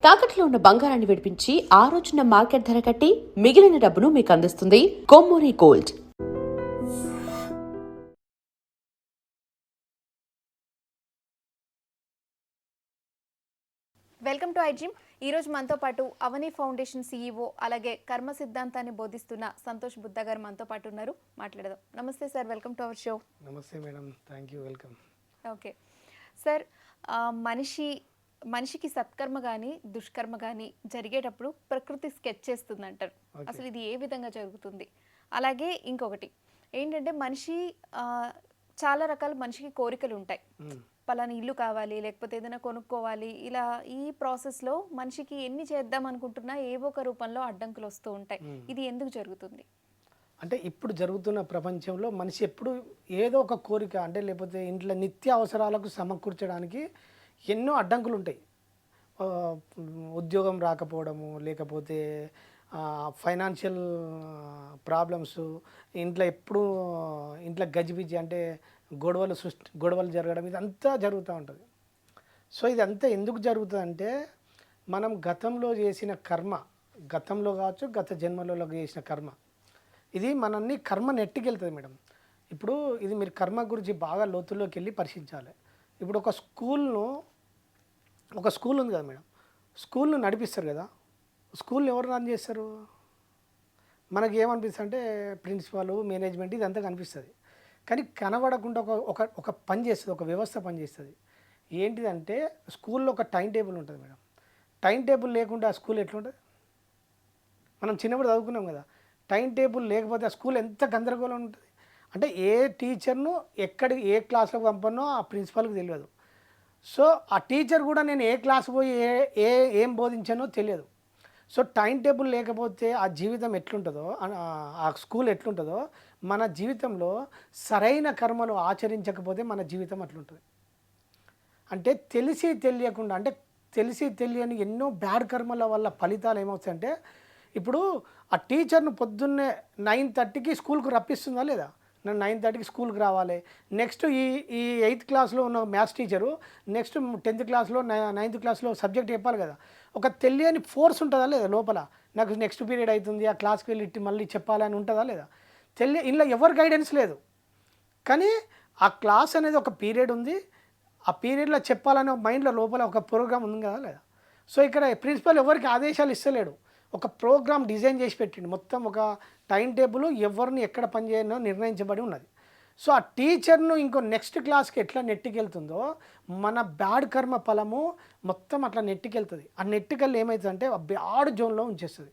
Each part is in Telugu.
తాకట్లో ఉన్న బంగారాన్ని విడిపించి ఆ రోజున మార్కెట్ ధర కట్టి మిగిలిన డబ్బును మీకు అందిస్తుంది Kommuri gold. Welcome to iDream. ఈరోజు మనతో పాటు అవని ఫౌండేషన్ CEO అలాగే కర్మ సిద్ధాంతాన్ని బోధిస్తున్న సంతోష్ బుద్ధ గారు మనతో పాటు ఉన్నారు. మాట్లాడదాం. నమస్తే sir, welcome to our show. నమస్తే madam, thank you, welcome. Okay sir, మనిషికి సత్కర్మ కానీ దుష్కర్మ కానీ జరిగేటప్పుడు ప్రకృతి స్కెచ్ చేస్తుంది అంటారు. అసలు ఇది ఏ విధంగా జరుగుతుంది? అలాగే ఇంకొకటి ఏంటంటే చాలా రకాల మనిషికి కోరికలు ఉంటాయి. పలానా ఇల్లు కావాలి, లేకపోతే ఏదైనా కొనుక్కోవాలి. ఇలా ఈ ప్రాసెస్లో మనిషికి ఎన్ని చేద్దాం అనుకుంటున్నా ఏవో ఒక రూపంలో అడ్డంకులు వస్తూ ఉంటాయి. ఇది ఎందుకు జరుగుతుంది? అంటే ఇప్పుడు జరుగుతున్న ప్రపంచంలో మనిషి ఎప్పుడు ఏదో ఒక కోరిక అంటే లేకపోతే ఇంట్లో నిత్య అవసరాలకు సమకూర్చడానికి ఎన్నో అడ్డంకులు ఉంటాయి. ఉద్యోగం రాకపోవడము, లేకపోతే ఫైనాన్షియల్ ప్రాబ్లమ్స్, ఇంట్లో గజిబిజి అంటే గొడవలు జరగడం, ఇదంతా జరుగుతూ ఉంటుంది. సో ఇదంతా ఎందుకు జరుగుతుందంటే మనం గతంలో చేసిన కర్మ, గతంలో కావచ్చు గత జన్మలలో చేసిన కర్మ, ఇది మనల్ని కర్మ నెట్టికెళ్తుంది మేడం. ఇప్పుడు ఇది మీరు కర్మ గురించి బాగా లోతుల్లోకి వెళ్ళి పరిశీలించాలి. ఇప్పుడు ఒక స్కూల్ ఉంది కదా మేడం, స్కూల్ను నడిపిస్తారు కదా, స్కూల్ని ఎవరు రన్ చేస్తారు? మనకి ఏమనిపిస్తుంది అంటే ప్రిన్సిపాల్, మేనేజ్మెంట్, ఇదంతా కనిపిస్తుంది. కానీ కనబడకుండా ఒక పని చేస్తుంది, ఒక వ్యవస్థ పనిచేస్తుంది. ఏంటిదంటే స్కూల్లో ఒక టైం టేబుల్ ఉంటుంది మేడం. టైం టేబుల్ లేకుండా ఆ స్కూల్ ఎట్లుంటుంది? మనం చిన్నప్పుడు చదువుకున్నాం కదా, టైం టేబుల్ లేకపోతే ఆ స్కూల్ ఎంత గందరగోళం ఉంటుంది. అంటే ఏ టీచర్ను ఏ క్లాస్లోకి పంపనో ఆ ప్రిన్సిపాల్కి తెలియదు. సో ఆ టీచర్ కూడా నేను ఏ క్లాస్ పోయి ఏం బోధించానో తెలియదు. సో టైం టేబుల్ లేకపోతే ఆ జీవితం ఎట్లుంటుందో, ఆ స్కూల్ ఎట్లుంటుందో, మన జీవితంలో సరైన కర్మలు ఆచరించకపోతే మన జీవితం అట్లుంటుంది. అంటే తెలిసి తెలియని ఎన్నో బ్యాడ్ కర్మల వల్ల ఫలితాలు ఏమవుతాయంటే, ఇప్పుడు ఆ టీచర్ను పొద్దున్నే 9:30కి స్కూల్కి రప్పిస్తుందా లేదా? నేను 9:30కి స్కూల్కి రావాలి. నెక్స్ట్ ఈ 8th క్లాస్లో ఉన్న మ్యాథ్స్ టీచరు నెక్స్ట్ 10th క్లాస్లో 9th క్లాస్లో సబ్జెక్ట్ చెప్పాలి కదా. ఒక తెలియని ఫోర్స్ ఉంటుందా లేదా లోపల? నాకు నెక్స్ట్ పీరియడ్ అవుతుంది, ఆ క్లాస్కి వెళ్ళి మళ్ళీ చెప్పాలని ఉంటుందా లేదా? ఇంట్లో ఎవరు గైడెన్స్ లేదు. కానీ ఆ క్లాస్ అనేది ఒక పీరియడ్ ఉంది, ఆ పీరియడ్లో చెప్పాలనే మైండ్లో లోపల ఒక ప్రోగ్రామ్ ఉంది కదా లేదా? సో ఇక్కడ ప్రిన్సిపల్ ఎవరికి ఆదేశాలు ఇస్తలేడు, ఒక ప్రోగ్రామ్ డిజైన్ చేసి పెట్టిండు. మొత్తం ఒక టైం టేబుల్ ఎవరిని ఎక్కడ పనిచేయాలో నిర్ణయించబడి ఉన్నది. సో ఆ టీచర్ను ఇంకో నెక్స్ట్ క్లాస్కి ఎట్లా నెట్టికెళ్తుందో మన బ్యాడ్ కర్మ ఫలము మొత్తం అట్లా నెట్టికెళ్తుంది. ఆ నెట్టికెళ్ళి ఏమవుతుందంటే ఆ బ్యాడ్ జోన్లో ఉంచేస్తుంది.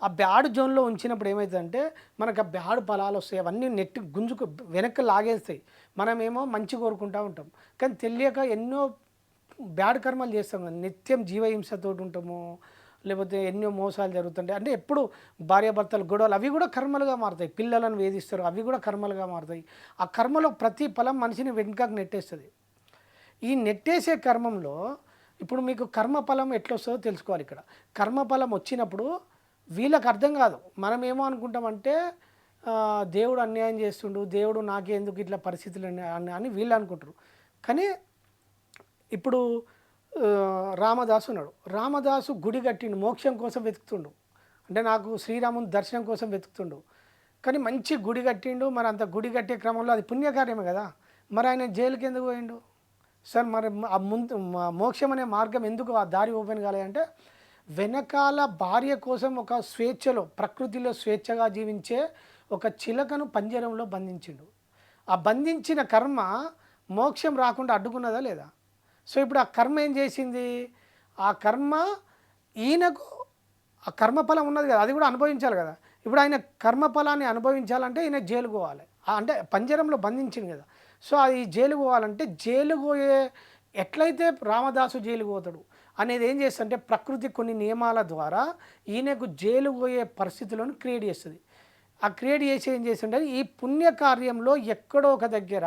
ఆ బ్యాడ్ జోన్లో ఉంచినప్పుడు ఏమవుతుందంటే మనకు ఆ బ్యాడ్ ఫలాలు వస్తాయి, అవన్నీ వెనక్కి లాగేస్తాయి. మనమేమో మంచి కోరుకుంటూ ఉంటాం, కానీ తెలియక ఎన్నో బ్యాడ్ కర్మలు చేస్తాం. నిత్యం జీవహింసతో ఉంటాము, లేకపోతే ఎన్నో మోసాలు జరుగుతుంటాయి. అంటే ఎప్పుడు భార్యాభర్తలు గొడవలు, అవి కూడా కర్మలుగా మారుతాయి. పిల్లలను వేధిస్తారు, అవి కూడా కర్మలుగా మారుతాయి. ఆ కర్మలో ప్రతి ఫలం మనిషిని వెనుకకు నెట్టేస్తుంది. ఈ నెట్టేసే కర్మంలో ఇప్పుడు మీకు కర్మఫలం ఎట్లా వస్తుందో తెలుసుకోవాలి. ఇక్కడ కర్మఫలం వచ్చినప్పుడు వీళ్ళకి అర్థం కాదు. మనం ఏమో అనుకుంటామంటే దేవుడు అన్యాయం చేస్తుండు, దేవుడు నాకే ఎందుకు ఇట్లా పరిస్థితులు అని వీళ్ళు అనుకుంటారు. కానీ ఇప్పుడు రామదాసు ఉన్నాడు, రామదాసు గుడి కట్టిండు, మోక్షం కోసం వెతుకుతుండు. అంటే నాకు శ్రీరాముని దర్శనం కోసం వెతుకుతుండు. కానీ మంచి గుడి కట్టిండు. మరి అంత గుడి కట్టే క్రమంలో అది పుణ్యకార్యమే కదా. మరి ఆయన జైలుకి ఎందుకు పోయిండు సార్? మరి ఆ మోక్షం అనే మార్గం ఎందుకు ఆ దారి ఓపెన్ కాలేదంటే, వెనకాల భార్య కోసం ఒక స్వేచ్ఛలో, ప్రకృతిలో స్వేచ్ఛగా జీవించే ఒక చిలకను పంజరంలో బంధించిండు. ఆ బంధించిన కర్మ మోక్షం రాకుండా అడ్డుకున్నదా లేదా? సో ఇప్పుడు ఆ కర్మ ఏం చేసింది? ఆ కర్మ ఈయనకు ఆ కర్మఫలం ఉన్నది కదా, అది కూడా అనుభవించాలి కదా. ఇప్పుడు ఆయన కర్మఫలాన్ని అనుభవించాలంటే ఈయన జైలు పోవాలి. అంటే పంజరంలో బంధించింది కదా. సో అది జైలు పోవాలంటే జైలు పోయే ఎట్లయితే రామదాసు జైలు పోతాడు అనేది ఏం చేస్తుందంటే ప్రకృతి కొన్ని నియమాల ద్వారా ఈయనకు జైలు పోయే పరిస్థితులను క్రియేట్ చేస్తుంది. ఆ క్రియేట్ చేసి ఏం చేస్తుంటే ఈ పుణ్యకార్యంలో ఎక్కడో ఒక దగ్గర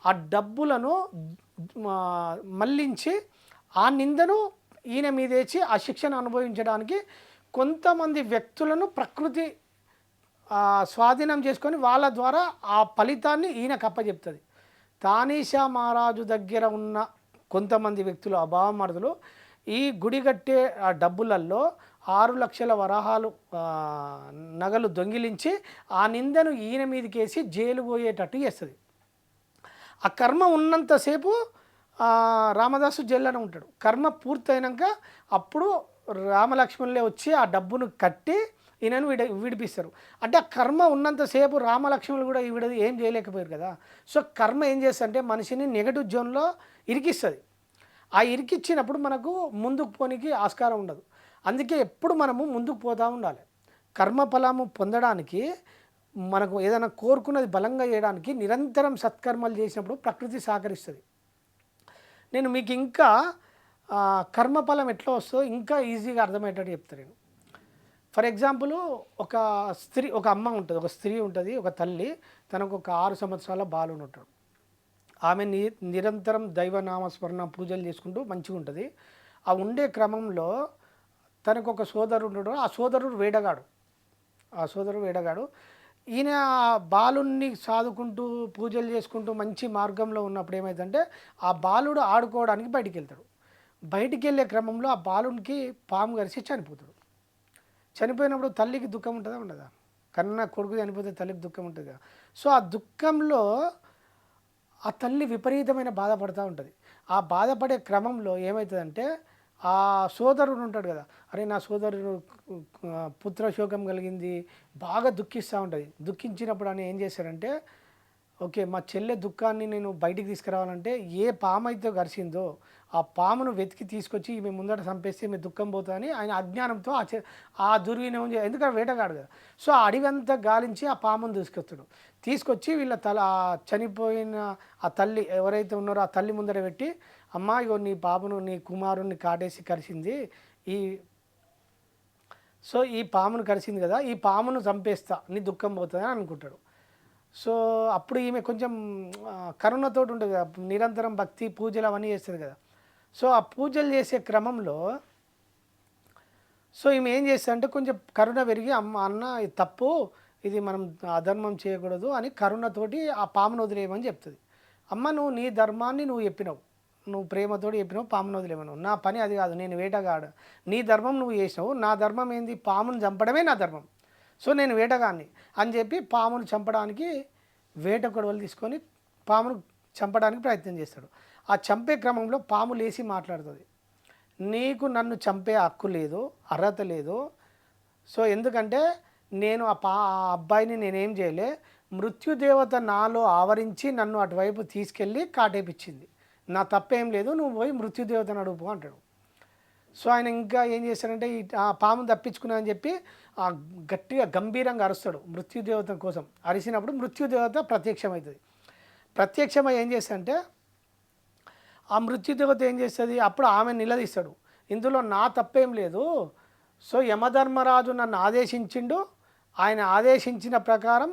ఆ డబ్బులను మళ్ళించి ఆ నిందను ఈయన మీదేసి ఆ శిక్షను అనుభవించడానికి కొంతమంది వ్యక్తులను ప్రకృతి స్వాధీనం చేసుకొని వాళ్ళ ద్వారా ఆ ఫలితాన్ని ఈయనకు అప్పచెప్తుంది. తానీషా మహారాజు దగ్గర ఉన్న కొంతమంది వ్యక్తులు, అభావమరుదులు ఈ గుడి కట్టే ఆ డబ్బులలో 6 లక్షల వరాహాలు నగలు దొంగిలించి ఆ నిందను ఈయన మీదకేసి జైలు పోయేటట్టు చేస్తుంది. ఆ కర్మ ఉన్నంతసేపు రామదాసు జైల్లోనే ఉంటాడు. కర్మ పూర్తయినాక అప్పుడు రామలక్ష్మణులే వచ్చి ఆ డబ్బును కట్టి ఈయనను విడిపిస్తారు. అంటే ఆ కర్మ ఉన్నంతసేపు రామలక్ష్మణులు కూడా ఈవిడది ఏం చేయలేకపోయారు కదా. సో కర్మ ఏం చేస్తుందంటే మనిషిని నెగటివ్ జోన్లో ఇరికిస్తుంది. ఆ ఇరికిచ్చినప్పుడు మనకు ముందుకు పోనీకి ఆస్కారం ఉండదు. అందుకే ఎప్పుడు మనము ముందుకు పోతూ ఉండాలి. కర్మఫలము పొందడానికి మనకు ఏదైనా కోరుకున్నది బలంగా చేయడానికి నిరంతరం సత్కర్మలు చేసినప్పుడు ప్రకృతి సహకరిస్తుంది. నేను మీకు ఇంకా కర్మఫలం ఎట్లా వస్తుందో ఇంకా ఈజీగా అర్థమయ్యేటట్టు చెప్తాను నేను. ఫర్ ఎగ్జాంపుల్ ఒక అమ్మ ఉంటుంది, ఒక స్త్రీ ఉంటుంది, ఒక తల్లి, తనకు ఒక 6 సంవత్సరాల బాలుడు ఉంటాడు. ఆమె నిరంతరం దైవనామస్మరణ పూజలు చేసుకుంటూ మంచిగా ఉంటుంది. ఆ ఉండే క్రమంలో తనకు ఒక సోదరుడు ఉంటాడు. ఆ సోదరుడు వేడగాడు. ఈయన బాలుని సాదుకుంటూ పూజలు చేసుకుంటూ మంచి మార్గంలో ఉన్నప్పుడు ఏమైందంటే ఆ బాలుడు ఆడుకోవడానికి బయటికి వెళ్తాడు. బయటికి వెళ్ళే క్రమంలో ఆ బాలునికి పాము కరిచి చనిపోతాడు. చనిపోయినప్పుడు తల్లికి దుఃఖం ఉంటుందా ఉండదా? కన్నా కొడుకు చనిపోతే తల్లికి దుఃఖం ఉంటుంది కదా. సో ఆ దుఃఖంలో ఆ తల్లి విపరీతమైన బాధపడుతూ ఉంటుంది. ఆ బాధపడే క్రమంలో ఏమవుతుందంటే ఆ సోదరుడు ఉంటాడు కదా, అరే నా సోదరుడు పుత్రశోకం కలిగింది, బాగా దుఃఖిస్తూ ఉంటుంది. దుఃఖించినప్పుడు అని ఏం చేశారంటే, ఓకే మా చెల్లె దుఃఖాన్ని నేను బయటికి తీసుకురావాలంటే ఏ పాము అయితే గరిచిందో ఆ పామును వెతికి తీసుకొచ్చి ఈమె ముందట చంపేస్తే ఈమె దుఃఖం పోతుందని ఆయన అజ్ఞానంతో ఆ దుర్వినియోగం ఎందుకంటే వేటగాడు కదా. సో ఆ అడివంతా గాలించి ఆ పామును తీసుకొచ్చి వీళ్ళ చనిపోయిన ఆ తల్లి ఎవరైతే ఉన్నారో ఆ తల్లి ముందర పెట్టి, అమ్మా ఇగో నీ పాపను నీ కుమారుణ్ణి కాటేసి కరిచింది, ఈ పామును కరిచింది కదా, ఈ పామును చంపేస్తా నీ దుఃఖం పోతుందని అనుకుంటాడు. సో అప్పుడు ఈమె కొంచెం కరుణతో ఉంటుంది కదా, నిరంతరం భక్తి పూజలు అవన్నీ చేస్తుంది కదా. సో ఆ పూజలు చేసే క్రమంలో సో ఈమె ఏం చేస్తుందంటే కొంచెం కరుణ పెరిగి, అన్న ఇది తప్పు, ఇది మనం అధర్మం చేయకూడదు అని కరుణతోటి ఆ పామును వదిలేయమని చెప్తుంది. అమ్మ నువ్వు నీ ధర్మాన్ని నువ్వు చెప్పినావు, నువ్వు ప్రేమతోటి చెప్పినావు పామును వదిలేమన్నావు, నా పని అది కాదు, నేను వేటగాడు, నీ ధర్మం నువ్వు చేసినావు, నా ధర్మం ఏంది పామును చంపడమే నా ధర్మం, సో నేను వేటగాన్ని అని చెప్పి పామును చంపడానికి వేట గొడవలు తీసుకొని పామును చంపడానికి ప్రయత్నం చేస్తాడు. ఆ చంపే క్రమంలో పాము లేచి మాట్లాడుతుంది, నీకు నన్ను చంపే హక్కు లేదు, అర్హత లేదు. సో ఎందుకంటే నేను ఆ అబ్బాయిని నేనేం చేయలే, మృత్యుదేవత నాలో ఆవరించి నన్ను అటువైపు తీసుకెళ్ళి కాటేపించింది, నా తప్పేం లేదు, నువ్వు పోయి మృత్యుదేవతను అడుగు అంటాడు. సో ఆయన ఇంకా ఏం చేస్తాడంటే ఆ పాము తప్పించుకున్నా అని చెప్పి గట్టిగా గంభీరంగా అరుస్తాడు మృత్యుదేవత కోసం. అరిసినప్పుడు మృత్యుదేవత ప్రత్యక్షమవుతుంది. ప్రత్యక్షమై ఏం చేస్తాడంటే ఆ మృత్యుదేవత ఏం చేస్తుంది, అప్పుడు ఆమె నిలదీస్తాడు, ఇందులో నా తప్పేం లేదు, సో యమధర్మరాజు నన్ను ఆదేశించిండు, ఆయన ఆదేశించిన ప్రకారం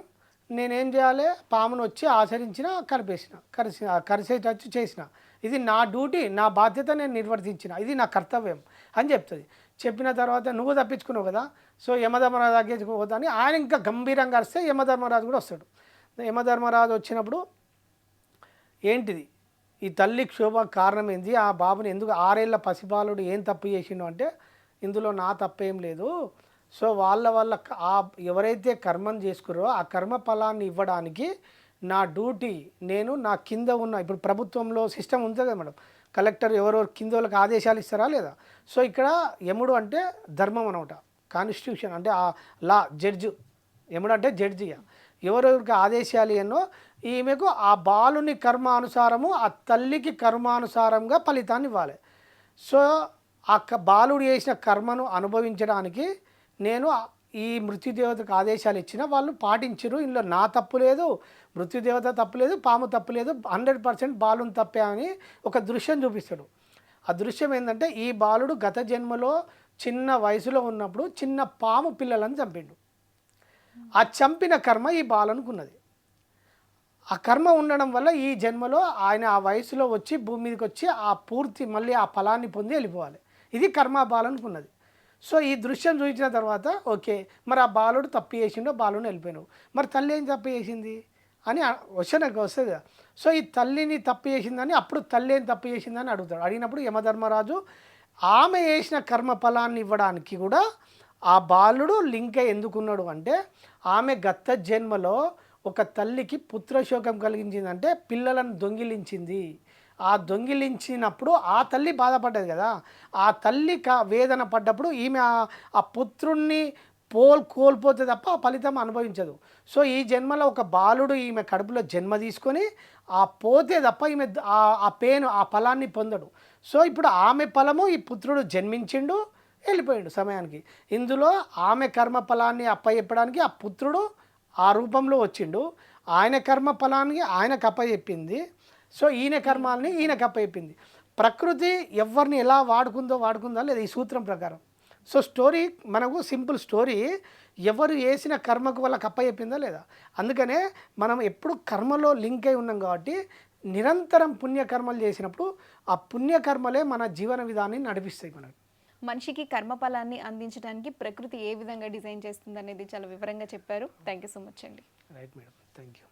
నేనేం చేయాలి, పామును వచ్చి ఆచరించిన కరిసేటట్టు చేసిన, ఇది నా డ్యూటీ, నా బాధ్యత, నేను నిర్వర్తించిన, ఇది నా కర్తవ్యం అని చెప్తుంది. చెప్పిన తర్వాత నువ్వు తప్పించుకున్నావు కదా, సో యమధర్మరాజు దగ్గరికి పోతా అని ఆయన ఇంకా గంభీరంగా అరిస్తే యమధర్మరాజు కూడా వస్తాడు. యమధర్మరాజు వచ్చినప్పుడు ఏంటిది ఈ తల్లి క్షోభ కారణం ఏంది, ఆ బాబుని ఎందుకు 6 ఏళ్ల పసిబాలుడు ఏం తప్పు చేసిండు అంటే, ఇందులో నా తప్పేం లేదు, సో వాళ్ళ ఎవరైతే కర్మం చేసుకురో ఆ కర్మ ఫలాన్ని ఇవ్వడానికి నా డ్యూటీ, నేను నా కింద ఉన్న ఇప్పుడు ప్రభుత్వంలో సిస్టమ్ ఉంది కదా మేడం, కలెక్టర్ ఎవరెవరు కింద వాళ్ళకి ఆదేశాలు ఇస్తారా లేదా. సో ఇక్కడ యముడు అంటే ధర్మం అనమాట, కాన్స్టిట్యూషన్ అంటే ఆ లా జడ్జి, యముడు అంటే జడ్జి, ఎవరెవరికి ఆదేశాలు ఎన్నో ఈమెకు ఆ బాలుని కర్మానుసారము ఆ తల్లికి కర్మానుసారంగా ఫలితాన్ని ఇవ్వాలి. సో ఆ బాలుడు చేసిన కర్మను అనుభవించడానికి నేను ఈ మృత్యుదేవతకు ఆదేశాలు ఇచ్చిన, వాళ్ళు పాటించరు, ఇందులో నా తప్పు లేదు, మృత్యుదేవత తప్పు లేదు, పాము తప్పు లేదు, 100% బాలుని తప్పే అని ఒక దృశ్యం చూపిస్తాడు. ఆ దృశ్యం ఏంటంటే ఈ బాలుడు గత జన్మలో చిన్న వయసులో ఉన్నప్పుడు చిన్న పాము పిల్లలను చంపిండు. ఆ చంపిన కర్మ ఈ బాలునికి ఉన్నది. ఆ కర్మ ఉండడం వల్ల ఈ జన్మలో ఆయన ఆ వయసులో వచ్చి భూమి మీదకి వచ్చి ఆ పూర్తి మళ్ళీ ఆ ఫలాన్ని పొంది వెళ్ళిపోవాలి. ఇది కర్మ బాలునికి ఉన్నది. సో ఈ దృశ్యం చూపించిన తర్వాత ఓకే, మరి ఆ బాలుడు తప్పు చేసిండో, బాలుని వెళ్ళిపోయినావు, మరి తల్లి ఏం తప్పు చేసింది అని నాకు వస్తుంది కదా. సో ఈ తల్లిని తప్పు చేసిందని అప్పుడు తల్లి ఏం తప్పు చేసిందని అడుగుతాడు. అడిగినప్పుడు యమధర్మరాజు ఆమె చేసిన కర్మ ఫలాన్ని ఇవ్వడానికి కూడా ఆ బాలుడు లింక్ అయి ఎందుకున్నాడు అంటే ఆమె గత జన్మలో ఒక తల్లికి పుత్రశోకం కలిగించిందంటే పిల్లలను దొంగిలించింది. ఆ దొంగిలించినప్పుడు ఆ తల్లి బాధపడ్డది కదా, ఆ తల్లి వేదన పడ్డప్పుడు ఈమె ఆ పుత్రుణ్ణి కోల్పోతే తప్ప ఆ ఫలితం అనుభవించదు. సో ఈ జన్మలో ఒక బాలుడు ఈమె కడుపులో జన్మ తీసుకొని ఆ పోతే తప్ప ఈమె ఆ పేను ఆ ఫలాన్ని పొందడు. సో ఇప్పుడు ఆమె ఫలము ఈ పుత్రుడు జన్మించిండు, వెళ్ళిపోయాడు సమయానికి. ఇందులో ఆమె కర్మ ఫలాన్ని అప్పచెప్పడానికి ఆ పుత్రుడు ఆ రూపంలో వచ్చిండు. ఆయన కర్మ ఫలానికి ఆయనకు అప్పచెప్పింది. సో ఈయన కర్మాలని ఈయనకు అప్పచెప్పింది. ప్రకృతి ఎవరిని ఎలా వాడుకుందా లేదా ఈ సూత్రం ప్రకారం. సో స్టోరీ మనకు సింపుల్ స్టోరీ, ఎవరు వేసిన కర్మకు వాళ్ళకి అప్పచెప్పిందా లేదా. అందుకనే మనం ఎప్పుడు కర్మలో లింక్ అయి ఉన్నాం కాబట్టి నిరంతరం పుణ్యకర్మలు చేసినప్పుడు ఆ పుణ్యకర్మలే మన జీవన విధానాన్ని నడిపిస్తాయి మనకి. మనిషికి కర్మఫలాన్ని అందించడానికి ప్రకృతి ఏ విధంగా డిజైన్ చేస్తుంది అనేది చాలా వివరంగా చెప్పారు. థ్యాంక్ యూ సో మచ్ అండి. Right madam, thank you.